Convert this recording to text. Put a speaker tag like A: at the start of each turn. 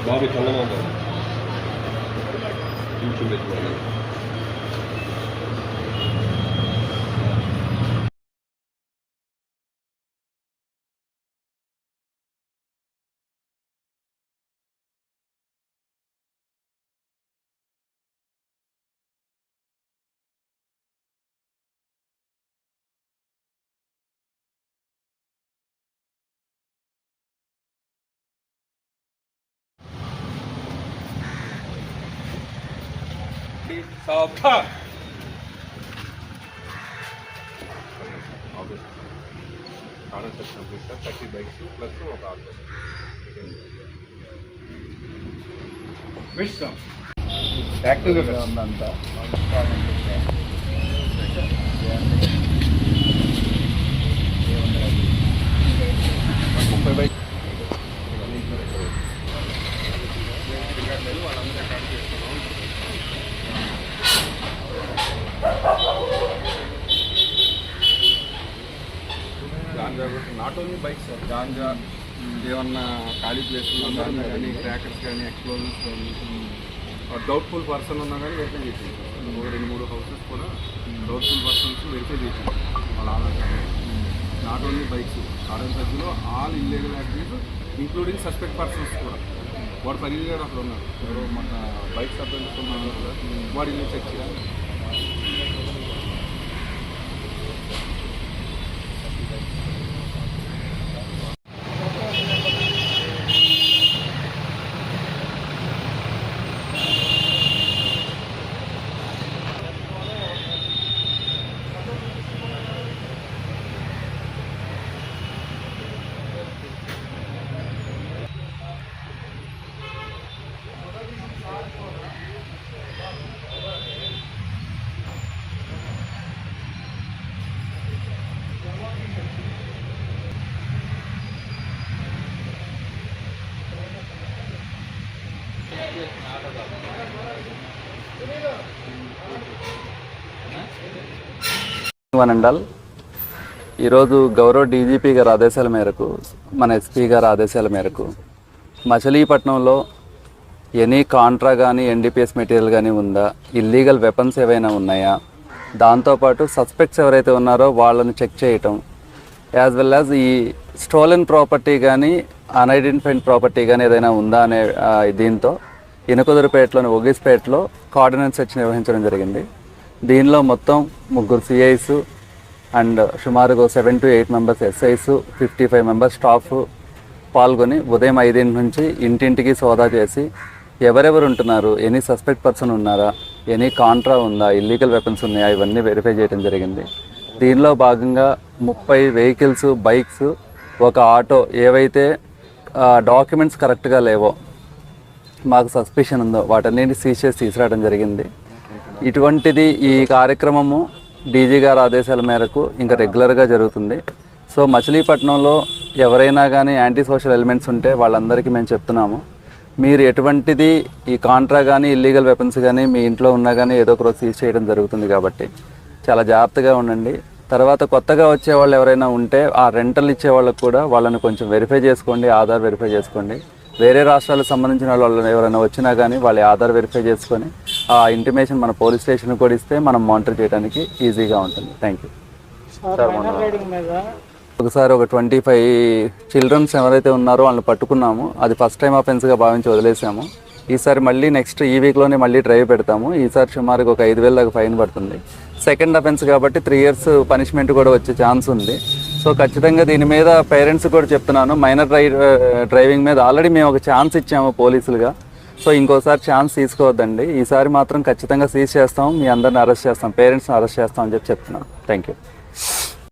A: బాబు చల్లమా కొంచెం పెట్టుకోవాలి. సావధాన్. కారణం చెప్పినప్పుడు సార్ 30 బైక్స్ ప్లస్ ఒక ఆటో. విషయం యాక్టివ్గా ఉందంతా. ముప్పై bike not only bikes sir, ganja ఏమన్నా ఖాళీ ప్లేస్లో ఉన్నా కానీ క్రాకర్స్ కానీ ఎక్స్ప్లోజన్స్ కానీ డౌట్ఫుల్ పర్సన్ ఉన్నా కానీ వెరిఫై చేసింది. 2-3 హౌసెస్ కూడా డౌట్ఫుల్ పర్సన్స్ వెరిఫై చేసింది వాళ్ళ Aadhaar card. Not only bikes, RN సర్కిల్లో all illegal activities including suspect persons కూడా. వాడు పని గారు అక్కడ ఉన్నారు, ఎవరో మన బైక్ సర్పెంట్స్ ఉన్నారు కూడా, వాడు ఇల్లు చెక్ చేయాలి.
B: వనండాల్ ఈరోజు గౌరవ డీజీపీ గారి ఆదేశాల మేరకు, మన ఎస్పీ గారి ఆదేశాల మేరకు మచిలీపట్నంలో ఎనీ కాంట్రా కానీ ఎన్డీపీఎస్ మెటీరియల్ కానీ ఉందా, ఇల్లీగల్ వెపన్స్ ఏవైనా ఉన్నాయా, దాంతోపాటు సస్పెక్ట్స్ ఎవరైతే ఉన్నారో వాళ్ళని చెక్ చేయటం, యాజ్ వెల్ యాజ్ ఈ స్టోలెన్ ప్రాపర్టీ కానీ అన్ఐడెంటిఫైడ్ ప్రాపర్టీ కానీ ఏదైనా ఉందా అనే దీంతో ఇనకుదురుపేటలోని ఒగిస్పేటలో కోఆర్డినేట్ సెర్చ్ నిర్వహించడం జరిగింది. దీనిలో మొత్తం 3 సిఐస్ అండ్ సుమారుగా 7 to 8 members SIs, 55 members staff పాల్గొని ఉదయం 5 నుంచి ఇంటింటికి సోదా చేసి ఎవరెవరు ఉంటున్నారు, ఎనీ సస్పెక్ట్ పర్సన్ ఉన్నారా, ఎనీ కాంట్రా ఉందా, ఇల్లీగల్ వెపన్స్ ఉన్నాయా, ఇవన్నీ వెరిఫై చేయడం జరిగింది. దీనిలో భాగంగా 30 వెహికల్స్, బైక్స్, ఒక ఆటో ఏవైతే డాక్యుమెంట్స్ కరెక్ట్గా లేవో, మాకు సస్పిషన్ ఉందో వాటన్నింటినీ సీజ్ చేసి తీసుకురావడం జరిగింది. ఇటువంటిది ఈ కార్యక్రమము డీజీ గారి ఆదేశాల మేరకు ఇంకా రెగ్యులర్గా జరుగుతుంది. సో మచిలీపట్నంలో ఎవరైనా కానీ యాంటీ సోషల్ ఎలిమెంట్స్ ఉంటే వాళ్ళందరికీ మేము చెప్తున్నాము, మీరు ఎటువంటిది ఈ కాంట్రా కానీ ఇల్లీగల్ వెపన్స్ కానీ మీ ఇంట్లో ఉన్నా కానీ ఏదో ఒక రోజు సీజ్ చేయడం జరుగుతుంది. కాబట్టి చాలా జాగ్రత్తగా ఉండండి. తర్వాత కొత్తగా వచ్చే వాళ్ళు ఎవరైనా ఉంటే ఆ రెంటల్ ఇచ్చే వాళ్ళకు కూడా వాళ్ళని కొంచెం వెరిఫై చేసుకోండి, ఆధార్ వెరిఫై చేసుకోండి. వేరే రాష్ట్రాలకు సంబంధించిన వాళ్ళు ఎవరైనా వచ్చినా కానీ వాళ్ళ ఆధార్ వెరిఫై చేసుకొని ఆ ఇంటిమేషన్ మన పోలీస్ స్టేషన్కి కూడా ఇస్తే మనం మానిటర్ చేయడానికి ఈజీగా ఉంటుంది. Thank you. ఒకసారి ఒక 25 చిల్డ్రన్స్ ఎవరైతే ఉన్నారో వాళ్ళని పట్టుకున్నాము. అది ఫస్ట్ టైం ఆఫెన్స్గా భావించి వదిలేసాము. ఈసారి మళ్ళీ నెక్స్ట్ ఈ వీక్లోనే మళ్ళీ డ్రైవ్ పెడతాము. ఈసారి సుమారుగా ఒక 5,000 దాకా ఫైన్ పడుతుంది. సెకండ్ అఫెన్స్ కాబట్టి 3 years పనిష్మెంట్ కూడా వచ్చే ఛాన్స్ ఉంది. సో ఖచ్చితంగా దీని మీద పేరెంట్స్ కూడా చెప్తున్నాను, మైనర్ డ్రైవింగ్ మీద ఆల్రెడీ మేము ఒక ఛాన్స్ ఇచ్చాము పోలీసులుగా. సో ఇంకోసారి ఛాన్స్ తీసుకోవద్దండి. ఈసారి మాత్రం ఖచ్చితంగా సీజ్ చేస్తాం, మీ అందరిని అరెస్ట్ చేస్తాం, పేరెంట్స్ని అరెస్ట్ చేస్తాం అని చెప్తున్నాను. Thank you.